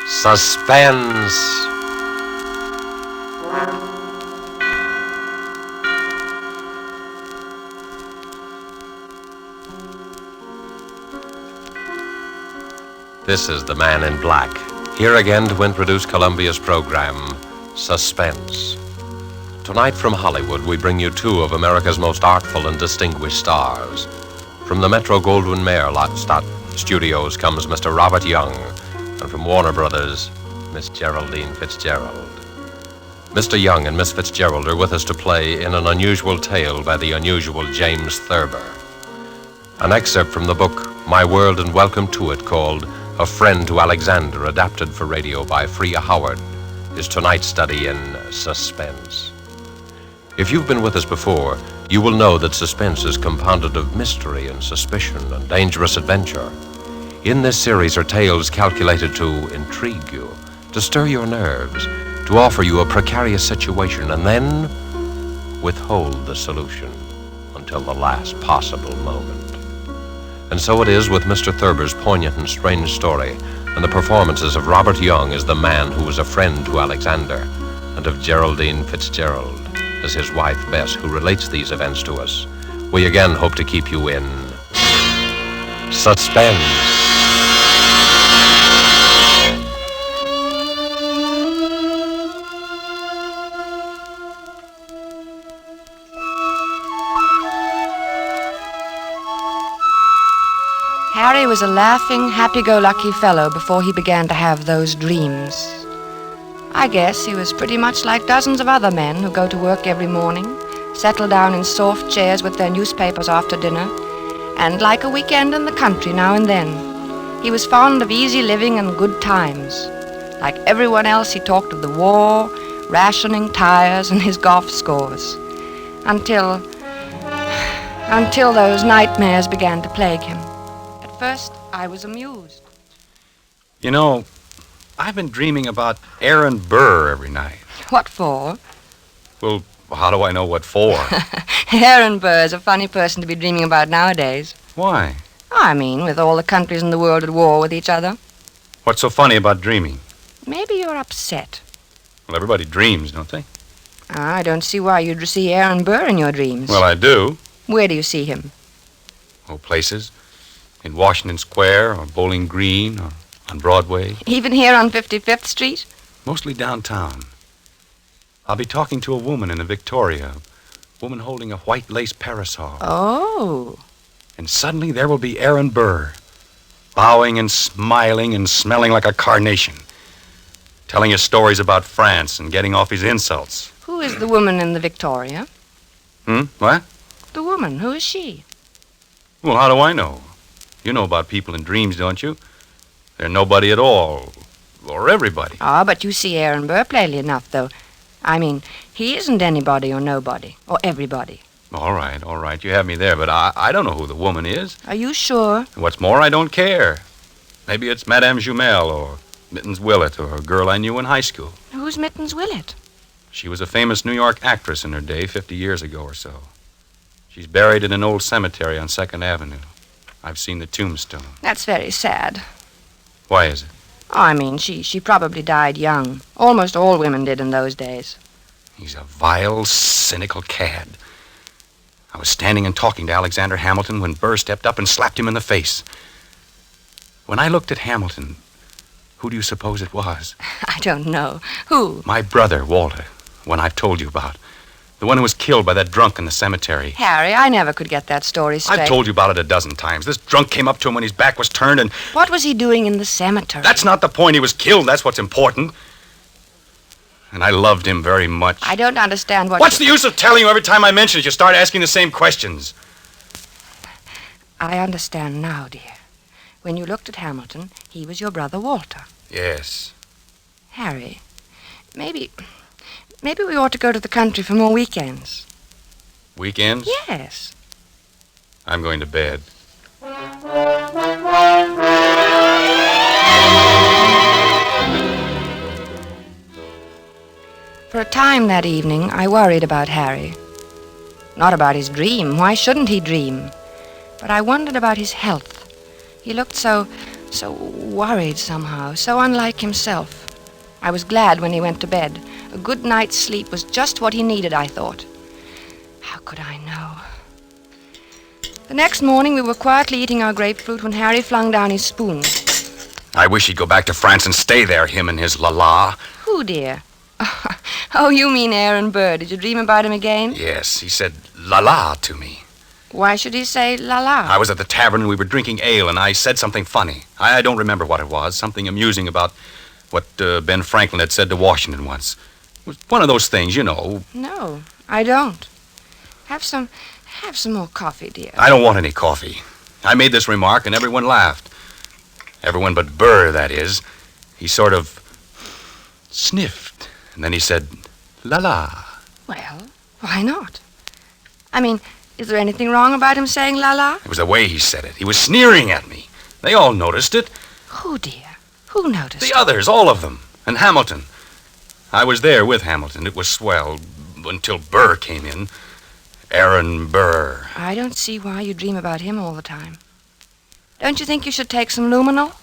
Suspense. This is the Man in Black, here again to introduce Columbia's program, Suspense. Tonight from Hollywood, we bring you two of America's most artful and distinguished stars. From the Metro-Goldwyn-Mayer Studios comes Mr. Robert Young, and from Warner Brothers, Miss Geraldine Fitzgerald. Mr. Young and Miss Fitzgerald are with us to play in an unusual tale by the unusual James Thurber. An excerpt from the book, My World and Welcome to It, called A Friend to Alexander, adapted for radio by Freya Howard, is tonight's study in suspense. If you've been with us before, you will know that suspense is compounded of mystery and suspicion and dangerous adventure. In this series are tales calculated to intrigue you, to stir your nerves, to offer you a precarious situation, and then withhold the solution until the last possible moment. And so it is with Mr. Thurber's poignant and strange story, and the performances of Robert Young as the man who was a friend to Alexander, and of Geraldine Fitzgerald as his wife Bess, who relates these events to us. We again hope to keep you in suspense. Harry was a laughing, happy-go-lucky fellow before he began to have those dreams. I guess he was pretty much like dozens of other men who go to work every morning, settle down in soft chairs with their newspapers after dinner, and like a weekend in the country now and then. He was fond of easy living and good times. Like everyone else, he talked of the war, rationing, tires, and his golf scores. Until those nightmares began to plague him. At first, I was amused. You know, I've been dreaming about Aaron Burr every night. What for? Well, how do I know what for? Aaron Burr is a funny person to be dreaming about nowadays. Why? I mean, with all the countries in the world at war with each other. What's so funny about dreaming? Maybe you're upset. Well, everybody dreams, don't they? I don't see why you'd see Aaron Burr in your dreams. Well, I do. Where do you see him? Oh, places. In Washington Square, or Bowling Green, or on Broadway. Even here on 55th Street? Mostly downtown. I'll be talking to a woman in the Victoria. A woman holding a white lace parasol. Oh. And suddenly there will be Aaron Burr, bowing and smiling and smelling like a carnation, telling us stories about France and getting off his insults. Who is the woman in the Victoria? What? The woman. Who is she? Well, how do I know? You know about people in dreams, don't you? They're nobody at all. Or everybody. Ah, but you see Aaron Burr plainly enough, though. I mean, he isn't anybody or nobody. Or everybody. All right. You have me there, but I don't know who the woman is. Are you sure? And what's more, I don't care. Maybe it's Madame Jumel or Mittens Willett or a girl I knew in high school. Who's Mittens Willett? She was a famous New York actress in her day, 50 years ago or so. She's buried in an old cemetery on 2nd Avenue. I've seen the tombstone. That's very sad. Why is it? Oh, I mean, she probably died young. Almost all women did in those days. He's a vile, cynical cad. I was standing and talking to Alexander Hamilton when Burr stepped up and slapped him in the face. When I looked at Hamilton, who do you suppose it was? I don't know. Who? My brother, Walter, the one I've told you about. The one who was killed by that drunk in the cemetery. Harry, I never could get that story straight. I've told you about it a dozen times. This drunk came up to him when his back was turned and... What was he doing in the cemetery? That's not the point. He was killed. That's what's important. And I loved him very much. I don't understand what... What's the use of telling you every time I mention it? You start asking the same questions. I understand now, dear. When you looked at Hamilton, he was your brother Walter. Yes. Harry, maybe we ought to go to the country for more weekends. Weekends? Yes. I'm going to bed. For a time that evening, I worried about Harry. Not about his dream. Why shouldn't he dream? But I wondered about his health. He looked so So worried somehow, so unlike himself. I was glad when he went to bed. A good night's sleep was just what he needed, I thought. How could I know? The next morning we were quietly eating our grapefruit when Harry flung down his spoon. I wish he'd go back to France and stay there, him and his la-la. Who, dear? Oh, you mean Aaron Burr. Did you dream about him again? Yes, he said la-la to me. Why should he say la-la? I was at the tavern and we were drinking ale, and I said something funny. I don't remember what it was. Something amusing about what Ben Franklin had said to Washington once. It was one of those things, you know. No, I don't. Have some more coffee, dear. I don't want any coffee. I made this remark and everyone laughed. Everyone but Burr, that is. He sort of sniffed, and then he said, la-la. Well, why not? I mean, is there anything wrong about him saying la-la? It was the way he said it. He was sneering at me. They all noticed it. Who, dear? Who noticed The it? others, all of them. And Hamilton. I was there with Hamilton. It was swell until Burr came in. Aaron Burr. I don't see why you dream about him all the time. Don't you think you should take some luminol?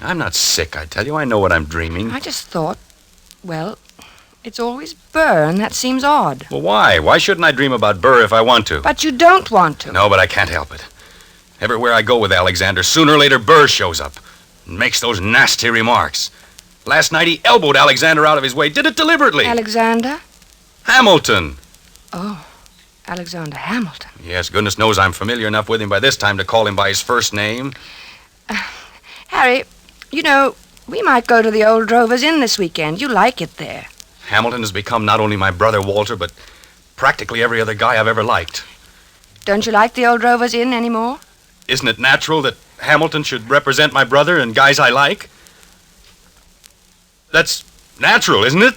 I'm not sick, I tell you. I know what I'm dreaming. I just thought, well, it's always Burr, and that seems odd. Well, why? Why shouldn't I dream about Burr if I want to? But you don't want to. No, but I can't help it. Everywhere I go with Alexander, sooner or later Burr shows up and makes those nasty remarks. Last night he elbowed Alexander out of his way. Did it deliberately. Alexander? Hamilton. Oh, Alexander Hamilton. Yes, goodness knows I'm familiar enough with him by this time to call him by his first name. Harry, you know, we might go to the Old Drovers Inn this weekend. You like it there. Hamilton has become not only my brother Walter, but practically every other guy I've ever liked. Don't you like the Old Drovers Inn anymore? Isn't it natural that Hamilton should represent my brother and guys I like? That's natural, isn't it?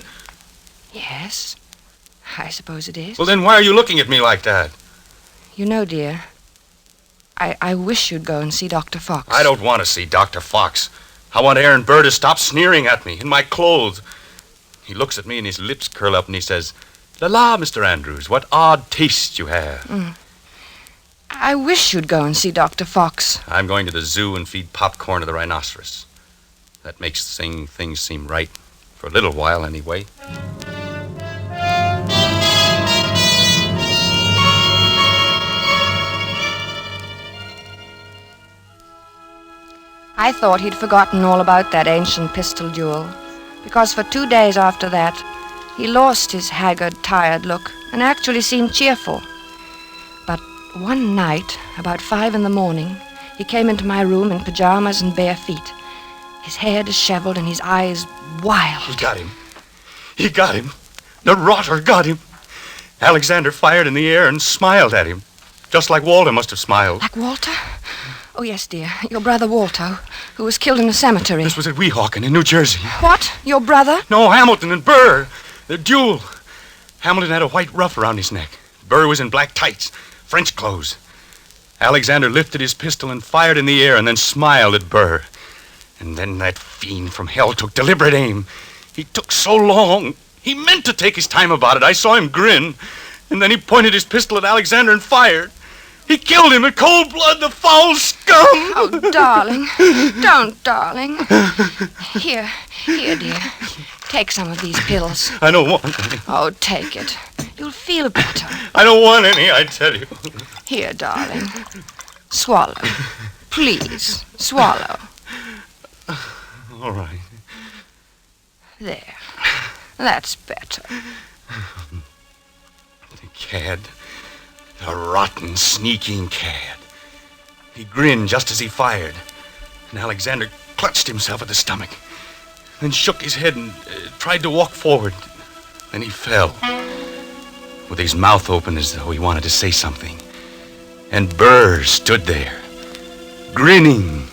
Yes, I suppose it is. Well, then why are you looking at me like that? You know, dear, I wish you'd go and see Dr. Fox. I don't want to see Dr. Fox. I want Aaron Burr to stop sneering at me in my clothes. He looks at me and his lips curl up and he says, "La-la, Mr. Andrews, what odd taste you have." I wish you'd go and see Dr. Fox. I'm going to the zoo and feed popcorn to the rhinoceros. That makes things seem right. For a little while, anyway. I thought he'd forgotten all about that ancient pistol duel, because for 2 days after that, he lost his haggard, tired look and actually seemed cheerful. But one night, about 5 a.m, he came into my room in pajamas and bare feet, his hair disheveled and his eyes wild. He got him. He got him. The rotter got him. Alexander fired in the air and smiled at him, just like Walter must have smiled. Like Walter? Oh, yes, dear. Your brother Walter, who was killed in a cemetery. This was at Weehawken in New Jersey. What? Your brother? No, Hamilton and Burr. The duel. Hamilton had a white ruff around his neck. Burr was in black tights, French clothes. Alexander lifted his pistol and fired in the air and then smiled at Burr. And then that fiend from hell took deliberate aim. He took so long. He meant to take his time about it. I saw him grin. And then he pointed his pistol at Alexander and fired. He killed him in cold blood, the foul scum! Oh, darling. Don't, darling. Here, dear. Take some of these pills. I don't want any. Oh, take it. You'll feel better. I don't want any, I tell you. Here, darling. Swallow. Please, swallow. All right. There. That's better. The cad. The rotten, sneaking cad. He grinned just as he fired. And Alexander clutched himself at the stomach. Then shook his head and tried to walk forward. Then he fell. With his mouth open as though he wanted to say something. And Burr stood there, grinning.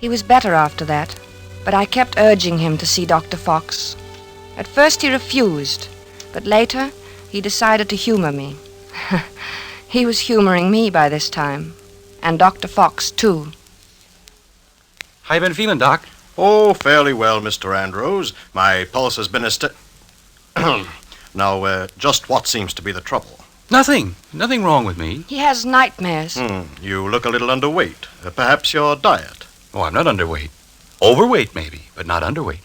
He was better after that, but I kept urging him to see Dr. Fox. At first he refused, but later he decided to humor me. He was humoring me by this time, and Dr. Fox, too. How you been feeling, Doc? Oh, fairly well, Mr. Andrews. My pulse has been Now, just what seems to be the trouble? Nothing wrong with me. He has nightmares. You look a little underweight. Perhaps your diet. Oh, I'm not underweight. Overweight, maybe, but not underweight.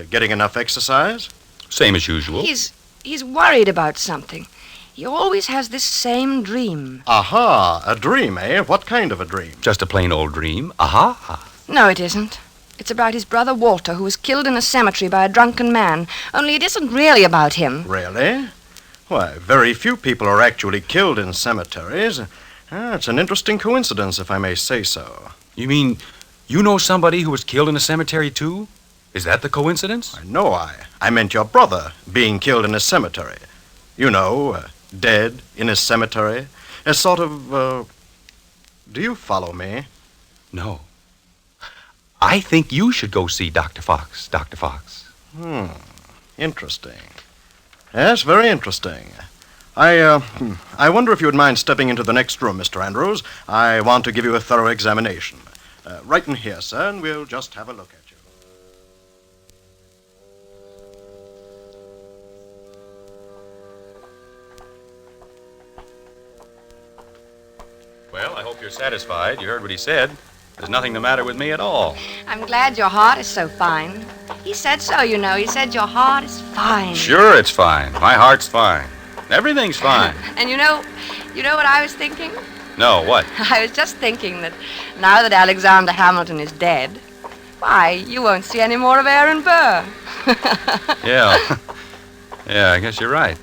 Getting enough exercise? Same as usual. He's worried about something. He always has this same dream. Aha, a dream, eh? What kind of a dream? Just a plain old dream. Aha. No, it isn't. It's about his brother Walter, who was killed in a cemetery by a drunken man. Only it isn't really about him. Really? Why, very few people are actually killed in cemeteries. It's an interesting coincidence, if I may say so. You mean you know somebody who was killed in a cemetery, too? Is that the coincidence? No, I meant your brother being killed in a cemetery. You know, dead in a cemetery. A sort of, do you follow me? No. I think you should go see Dr. Fox, Dr. Fox. Interesting. Yes, very interesting. I wonder if you would mind stepping into the next room, Mr. Andrews. I want to give you a thorough examination. Right in here, sir, and we'll just have a look at you. Well, I hope you're satisfied. You heard what he said. There's nothing the matter with me at all. I'm glad your heart is so fine. He said so, you know. He said your heart is fine. Sure, it's fine. My heart's fine. Everything's fine. And you know what I was thinking? No, what? I was just thinking that now that Alexander Hamilton is dead, why, you won't see any more of Aaron Burr. Yeah. Yeah, I guess you're right.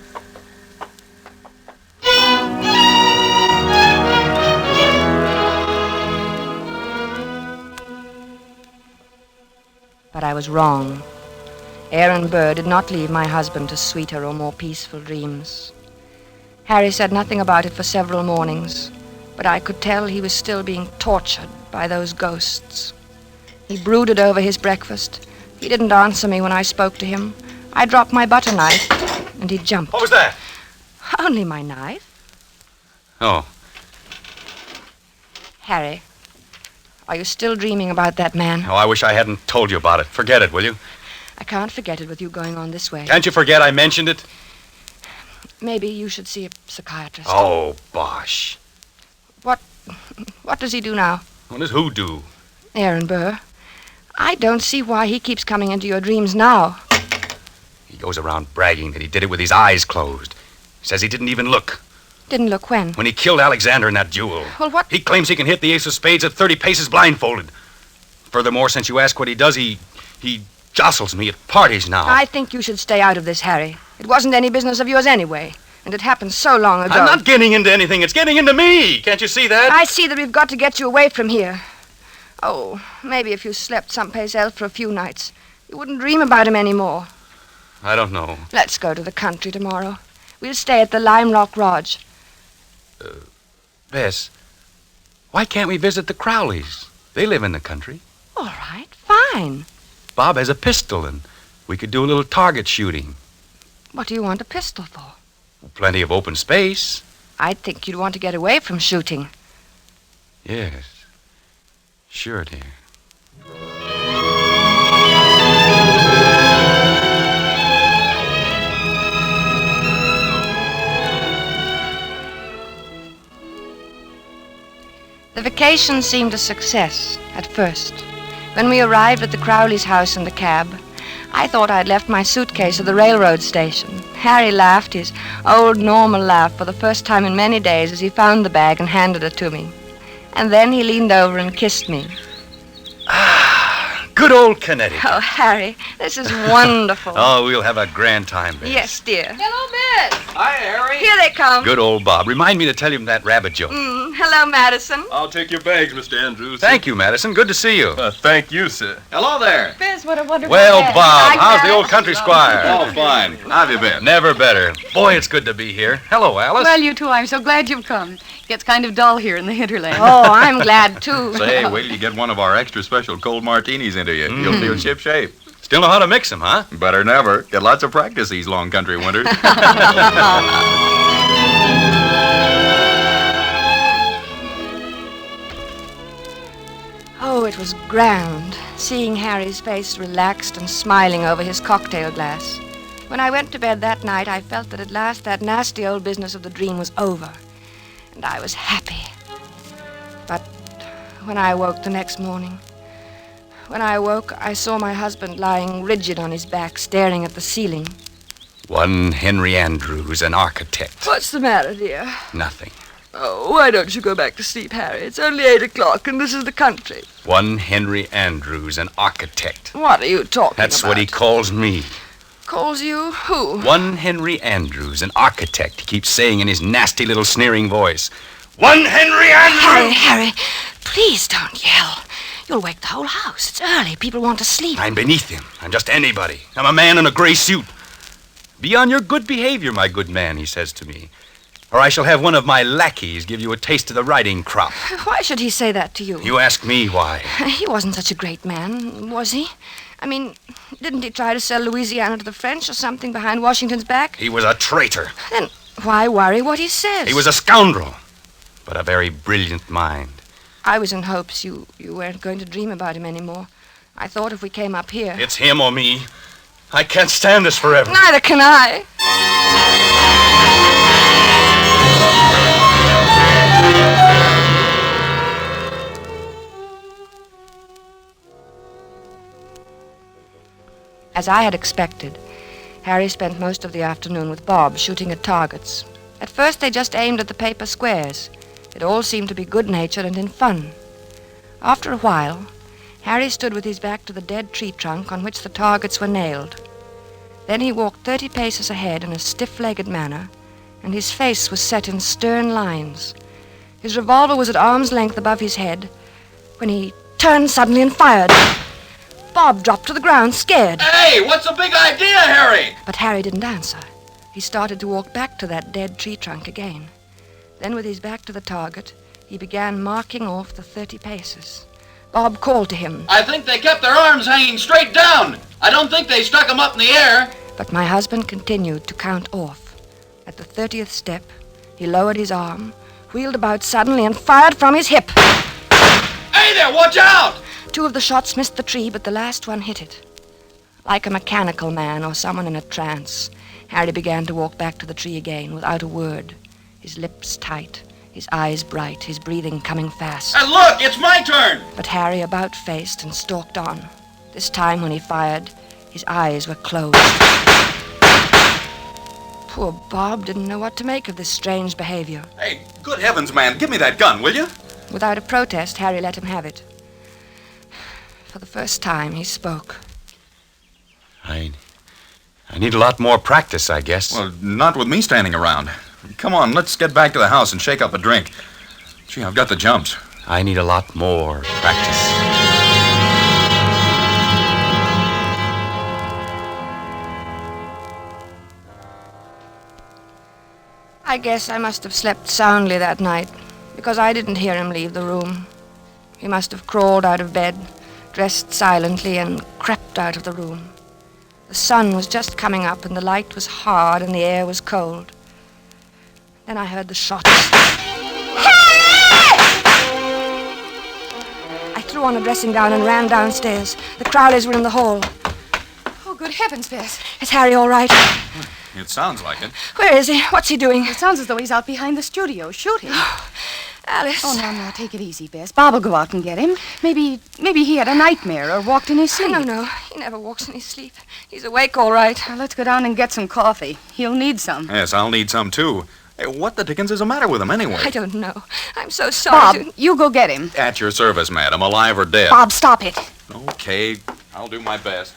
But I was wrong. Aaron Burr did not leave my husband to sweeter or more peaceful dreams. Harry said nothing about it for several mornings, but I could tell he was still being tortured by those ghosts. He brooded over his breakfast. He didn't answer me when I spoke to him. I dropped my butter knife, and he jumped. What was that? Only my knife. Oh. Harry, are you still dreaming about that man? Oh, I wish I hadn't told you about it. Forget it, will you? I can't forget it with you going on this way. Can't you forget I mentioned it? Maybe you should see a psychiatrist. Oh, bosh. What does he do now? What does who do? Aaron Burr. I don't see why he keeps coming into your dreams now. He goes around bragging that he did it with his eyes closed. He says he didn't even look. Didn't look when? When he killed Alexander in that duel. Well, what? He claims he can hit the ace of spades at 30 paces blindfolded. Furthermore, since you ask what he does, he jostles me at parties now. I think you should stay out of this, Harry. It wasn't any business of yours anyway. And it happened so long ago. I'm not getting into anything. It's getting into me. Can't you see that? I see that we've got to get you away from here. Oh, maybe if you slept someplace else for a few nights, you wouldn't dream about him anymore. I don't know. Let's go to the country tomorrow. We'll stay at the Lime Rock Lodge. Bess, why can't we visit the Crowleys? They live in the country. All right, fine. Bob has a pistol, and we could do a little target shooting. What do you want a pistol for? Plenty of open space. I'd think you'd want to get away from shooting. Yes. Sure, dear. The vacation seemed a success at first. When we arrived at the Crowley's house in the cab, I thought I'd left my suitcase at the railroad station. Harry laughed his old normal laugh for the first time in many days as he found the bag and handed it to me. And then he leaned over and kissed me. Good old Connecticut. Oh, Harry, this is wonderful. Oh, we'll have a grand time, Bess. Yes, dear. Hello, Miss. Hi, Harry. Here they come. Good old Bob. Remind me to tell him that rabbit joke. Hello, Madison. I'll take your bags, Mr. Andrews. Thank you, Madison. Good to see you. Thank you, sir. Hello there. Biz, what a wonderful Well, day. Bob, Hi, how's the Dad. old country squire? Oh, fine. How have you been? Never better. Boy, it's good to be here. Hello, Alice. Well, you two, I'm so glad you've come. Gets kind of dull here in the hinterland. Oh, I'm glad, too. Say, wait till you get one of our extra special cold martinis into you. You'll feel ship-shape. Still know how to mix them, huh? Better than ever. Get lots of practice these long country winters. Oh, it was grand, seeing Harry's face relaxed and smiling over his cocktail glass. When I went to bed that night, I felt that at last that nasty old business of the dream was over, and I was happy. But when I woke the next morning, I saw my husband lying rigid on his back, staring at the ceiling. One Henry Andrews, an architect. What's the matter, dear? Nothing. Oh, why don't you go back to sleep, Harry? It's only 8 o'clock, and this is the country. One Henry Andrews, an architect. What are you talking about? That's what he calls me. Calls you who? One Henry Andrews, an architect. He keeps saying in his nasty little sneering voice, One Henry Andrews! Harry, please don't yell. You'll wake the whole house. It's early. People want to sleep. I'm beneath him. I'm just anybody. I'm a man in a gray suit. Be on your good behavior, my good man, he says to me. Or I shall have one of my lackeys give you a taste of the riding crop. Why should he say that to you? You ask me why. He wasn't such a great man, was he? I mean, didn't he try to sell Louisiana to the French or something behind Washington's back? He was a traitor. Then why worry what he says? He was a scoundrel, but a very brilliant mind. I was in hopes you weren't going to dream about him anymore. I thought if we came up here... It's him or me. I can't stand this forever. Neither can I. As I had expected, Harry spent most of the afternoon with Bob shooting at targets. At first they just aimed at the paper squares. It all seemed to be good-natured and in fun. After a while, Harry stood with his back to the dead tree trunk on which the targets were nailed. Then he walked 30 paces ahead in a stiff-legged manner, and his face was set in stern lines. His revolver was at arm's length above his head when he turned suddenly and fired. Bob dropped to the ground, scared. Hey, what's the big idea, Harry? But Harry didn't answer. He started to walk back to that dead tree trunk again. Then, with his back to the target, he began marking off the 30 paces. Bob called to him. I think they kept their arms hanging straight down. I don't think they stuck them up in the air. But my husband continued to count off. At the 30th step, he lowered his arm, wheeled about suddenly, and fired from his hip. Hey there, watch out! 2 of the shots missed the tree, but the last one hit it. Like a mechanical man or someone in a trance, Harry began to walk back to the tree again without a word, his lips tight, his eyes bright, his breathing coming fast. And look, it's my turn! But Harry about-faced and stalked on. This time when he fired, his eyes were closed. Poor Bob didn't know what to make of this strange behavior. Hey, good heavens, man, give me that gun, will you? Without a protest, Harry let him have it. For the first time, he spoke. I need a lot more practice, I guess. Well, not with me standing around. Come on, let's get back to the house and shake up a drink. Gee, I've got the jumps. I need a lot more practice. I guess I must have slept soundly that night, because I didn't hear him leave the room. He must have crawled out of bed, dressed silently, and crept out of the room. The sun was just coming up, and the light was hard, and the air was cold. Then I heard the shots. I threw on a dressing gown and ran downstairs. The Crowleys were in the hall. Oh, good heavens, Bess. Is Harry all right? It sounds like it. Where is he? What's he doing? It sounds as though he's out behind the studio shooting. Alice. Oh, no, take it easy, Bess. Bob will go out and get him. Maybe he had a nightmare or walked in his sleep. No. He never walks in his sleep. He's awake all right. Now, let's go down and get some coffee. He'll need some. Yes, I'll need some, too. Hey, what the dickens is the matter with him, anyway? I don't know. I'm so sorry. Bob, you go get him. At your service, madam, alive or dead. Bob, stop it. Okay, I'll do my best.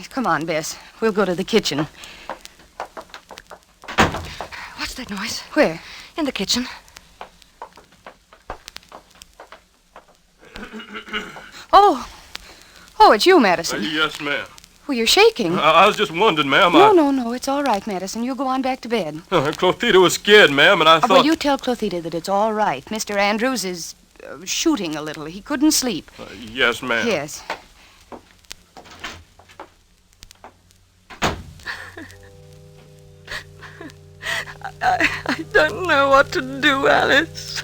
Come on, Bess. We'll go to the kitchen. What's that noise? Where? In the kitchen. Oh, it's you, Madison. Yes, ma'am. Well, you're shaking. I was just wondering, ma'am. No, it's all right, Madison. You go on back to bed. Clothita was scared, ma'am, and I thought... Well, you tell Clothita that it's all right. Mr. Andrews is shooting a little. He couldn't sleep. Yes, ma'am. Yes. I don't know what to do, Alice.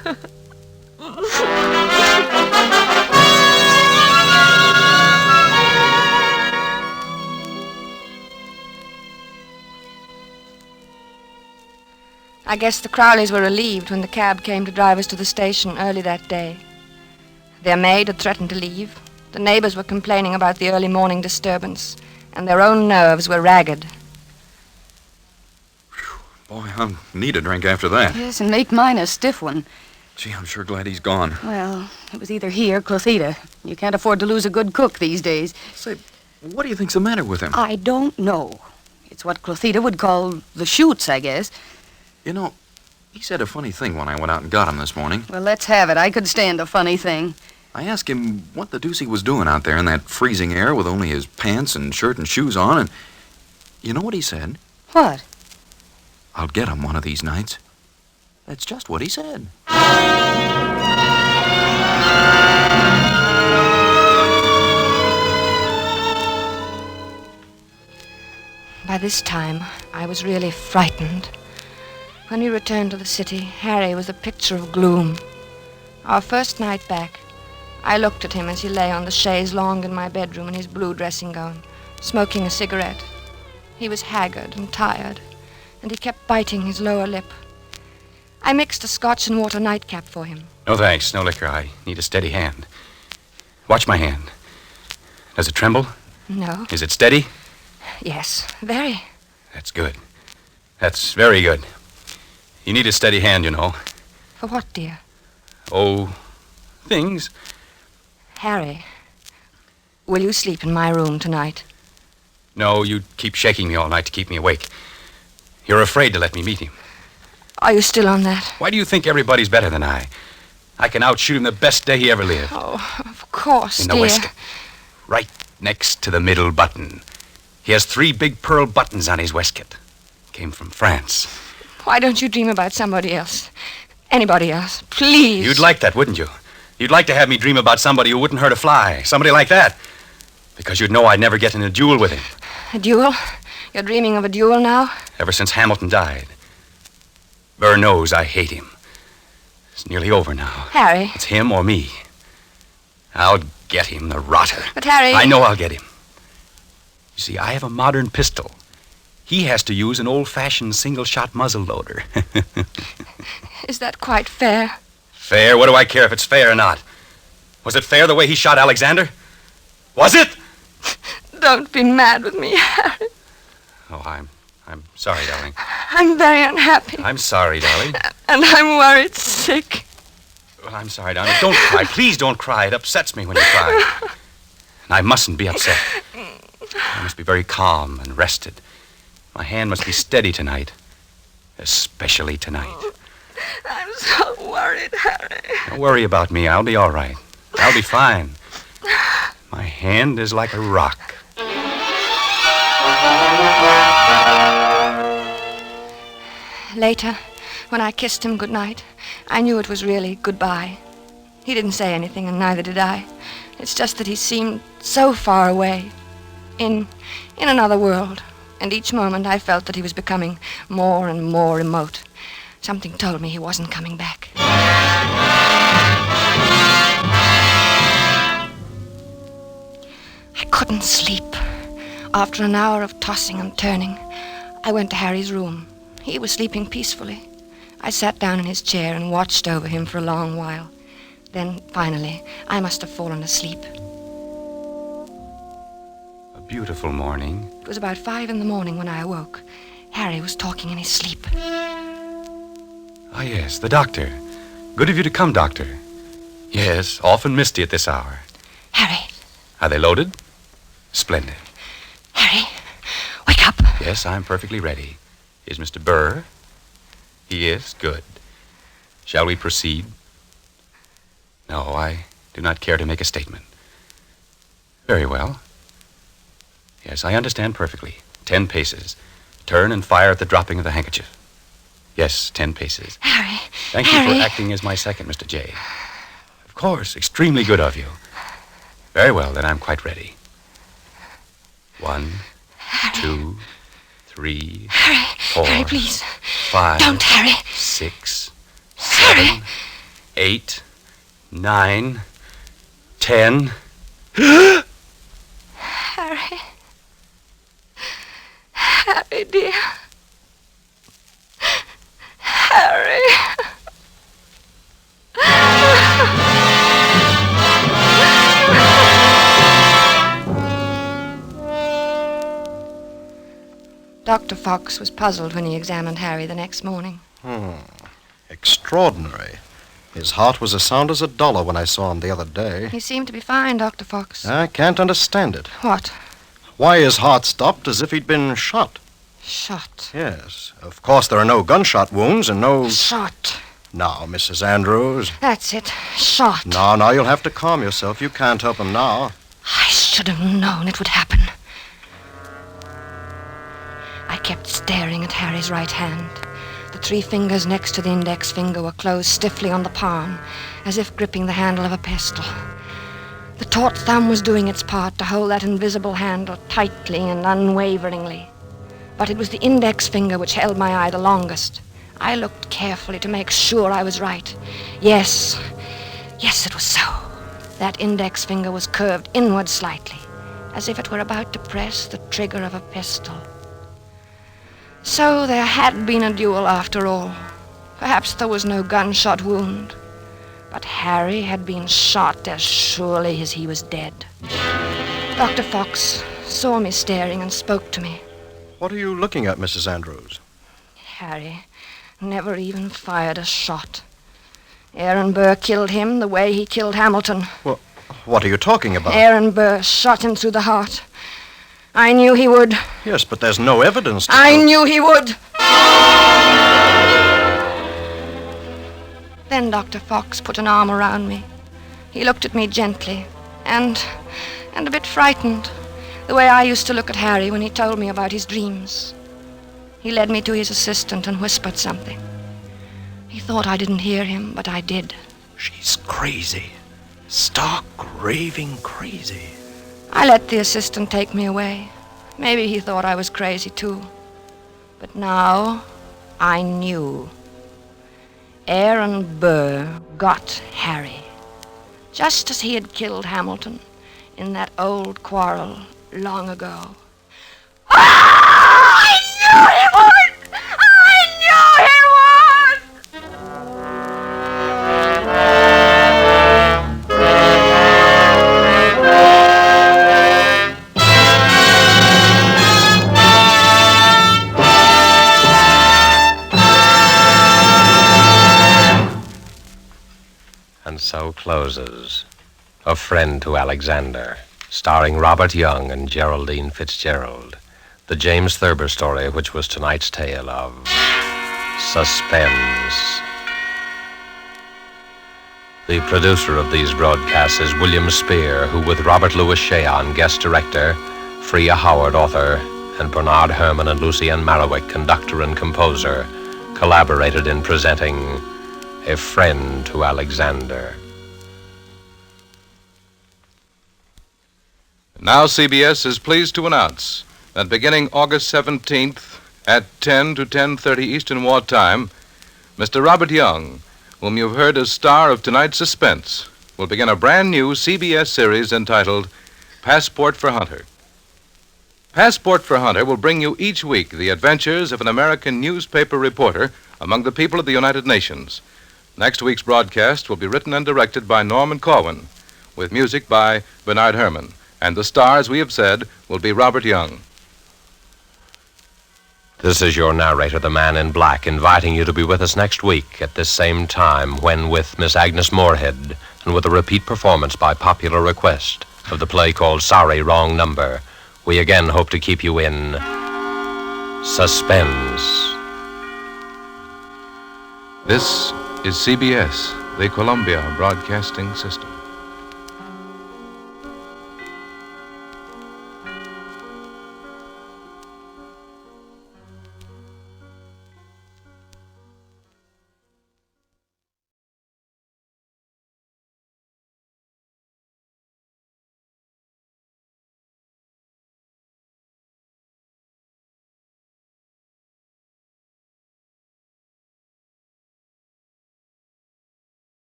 guess the Crowleys were relieved when the cab came to drive us to the station early that day. Their maid had threatened to leave. The neighbors were complaining about the early morning disturbance, and their own nerves were ragged. Boy, I'll need a drink after that. Yes, and make mine a stiff one. Gee, I'm sure glad he's gone. Well, it was either he or Clothita. You can't afford to lose a good cook these days. Say, what do you think's the matter with him? I don't know. It's what Clothita would call the shoots, I guess. You know, he said a funny thing when I went out and got him this morning. Well, let's have it. I could stand a funny thing. I asked him what the deuce he was doing out there in that freezing air with only his pants and shirt and shoes on, and you know what he said? What? I'll get him one of these nights. That's just what he said. By this time, I was really frightened. When we returned to the city, Harry was a picture of gloom. Our first night back, I looked at him as he lay on the chaise longue in my bedroom in his blue dressing gown, smoking a cigarette. He was haggard and tired, and he kept biting his lower lip. I mixed a scotch and water nightcap for him. No thanks, no liquor. I need a steady hand. Watch my hand. Does it tremble? No. Is it steady? Yes, very. That's good. That's very good. You need a steady hand, you know. For what, dear? Oh, things. Harry, will you sleep in my room tonight? No, you keep shaking me all night to keep me awake. You're afraid to let me meet him. Are you still on that? Why do you think everybody's better than I? I can outshoot him the best day he ever lived. Oh, of course, In the dear. waistcoat. Right next to the middle button. He has 3 big pearl buttons on his waistcoat. Came from France. Why don't you dream about somebody else? Anybody else, please. You'd like that, wouldn't you? You'd like to have me dream about somebody who wouldn't hurt a fly. Somebody like that. Because you'd know I'd never get in a duel with him. A duel? You're dreaming of a duel now? Ever since Hamilton died. Burr knows I hate him. It's nearly over now. Harry. It's him or me. I'll get him, the rotter. But Harry... I know I'll get him. You see, I have a modern pistol. He has to use an old-fashioned single-shot muzzle loader. Is that quite fair? Fair? What do I care if it's fair or not? Was it fair the way he shot Alexander? Was it? Don't be mad with me, Harry. Oh, I'm sorry, darling. I'm very unhappy. I'm sorry, darling. And I'm worried sick. Well, I'm sorry, darling. Don't cry. Please don't cry. It upsets me when you cry. And I mustn't be upset. I must be very calm and rested. My hand must be steady tonight. Especially tonight. I'm so worried, Harry. Don't worry about me. I'll be all right. I'll be fine. My hand is like a rock. Later, when I kissed him goodnight, I knew it was really goodbye. He didn't say anything, and neither did I. It's just that he seemed so far away, in another world, and each moment I felt that he was becoming more and more remote. Something told me he wasn't coming back. I couldn't sleep. After an hour of tossing and turning, I went to Harry's room. He was sleeping peacefully. I sat down in his chair and watched over him for a long while. Then, finally, I must have fallen asleep. A beautiful morning. It was about 5 a.m. when I awoke. Harry was talking in his sleep. Ah, yes, the doctor. Good of you to come, doctor. Yes, often misty at this hour. Harry. Are they loaded? Splendid. Harry, wake up. Yes, I'm perfectly ready. Is Mr. Burr? He is? Good. Shall we proceed? No, I do not care to make a statement. Very well. Yes, I understand perfectly. 10 paces. Turn and fire at the dropping of the handkerchief. Yes, 10 paces. Harry. Thank you for acting as my second, Mr. J. Of course, extremely good of you. Very well, then I'm quite ready. 1, 2, 3, Harry. 4, Harry, please. 5, Don't, Harry. 6, 7, 8, 9, 10. Harry. Harry, dear. Dr. Fox was puzzled when he examined Harry the next morning. Extraordinary. His heart was as sound as $1 when I saw him the other day. He seemed to be fine, Dr. Fox. I can't understand it. What? Why his heart stopped as if he'd been shot. Shot. Yes. Of course, there are no gunshot wounds and no... Shot. Now, Mrs. Andrews. That's it. Shot. No, you'll have to calm yourself. You can't help him now. I should have known it would happen. I kept staring at Harry's right hand. The 3 fingers next to the index finger were closed stiffly on the palm, as if gripping the handle of a pistol. The taut thumb was doing its part to hold that invisible handle tightly and unwaveringly. But it was the index finger which held my eye the longest. I looked carefully to make sure I was right. Yes, it was so. That index finger was curved inward slightly, as if it were about to press the trigger of a pistol. So there had been a duel after all. Perhaps there was no gunshot wound. But Harry had been shot as surely as he was dead. Dr. Fox saw me staring and spoke to me. What are you looking at, Mrs. Andrews? Harry never even fired a shot. Aaron Burr killed him the way he killed Hamilton. Well, what are you talking about? Aaron Burr shot him through the heart. I knew he would. Yes, but there's no evidence to... I knew he would. Then Dr. Fox put an arm around me. He looked at me gently and a bit frightened, the way I used to look at Harry when he told me about his dreams. He led me to his assistant and whispered something. He thought I didn't hear him, but I did. She's crazy. Stark, raving crazy. I let the assistant take me away. Maybe he thought I was crazy, too. But now I knew. Aaron Burr got Harry, just as he had killed Hamilton in that old quarrel long ago. I knew he would! I knew he would! And so closes A Friend to Alexander, starring Robert Young and Geraldine Fitzgerald. The James Thurber story, which was tonight's tale of Suspense. The producer of these broadcasts is William Spear, who with Robert Louis Cheon, guest director, Freya Howard, author, and Bernard Herrmann and Lucienne Marowik, conductor and composer, collaborated in presenting A Friend to Alexander. Now CBS is pleased to announce that beginning August 17th at 10 to 10:30 Eastern Wartime, Mr. Robert Young, whom you've heard as star of tonight's Suspense, will begin a brand new CBS series entitled Passport for Hunter. Passport for Hunter will bring you each week the adventures of an American newspaper reporter among the people of the United Nations. Next week's broadcast will be written and directed by Norman Corwin, with music by Bernard Herrmann. And the star, as we have said, will be Robert Young. This is your narrator, the Man in Black, inviting you to be with us next week at this same time when, with Miss Agnes Moorehead and with a repeat performance by popular request of the play called Sorry, Wrong Number, we again hope to keep you in suspense. This is CBS, the Columbia Broadcasting System.